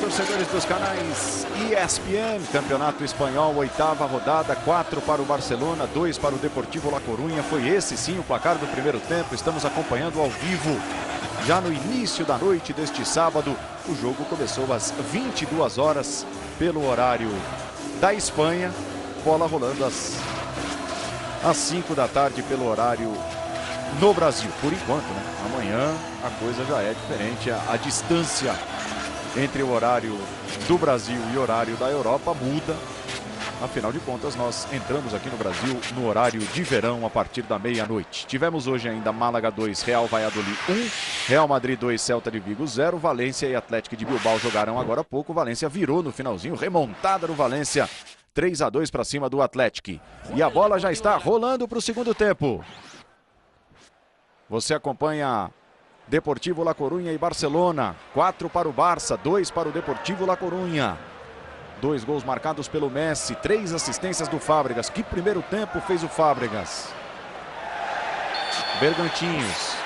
torcedores dos canais ESPN, Campeonato Espanhol, 8ª rodada, 4 para o Barcelona, 2 para o Deportivo La Coruña. Foi esse sim o placar do primeiro tempo, estamos acompanhando ao vivo. Já no início da noite deste sábado, o jogo começou às 22 horas pelo horário da Espanha, bola rolando às 5 da tarde pelo horário no Brasil, por enquanto, né? Amanhã a coisa já é diferente, a distância entre o horário do Brasil e o horário da Europa muda. Afinal de contas, nós entramos aqui no Brasil no horário de verão a partir da meia-noite. Tivemos hoje ainda Málaga 2, Real Valladolid 1, Real Madrid 2, Celta de Vigo 0, Valência e Atlético de Bilbao jogaram agora há pouco. Valência virou no finalzinho, remontada no Valência, 3-2 para cima do Atlético. E a bola já está rolando para o segundo tempo. Você acompanha Deportivo La Coruña e Barcelona. 4 para o Barça, 2 para o Deportivo La Coruña. 2 gols marcados pelo Messi, 3 assistências do Fábregas. Que primeiro tempo fez o Fábregas. Bergantinhos.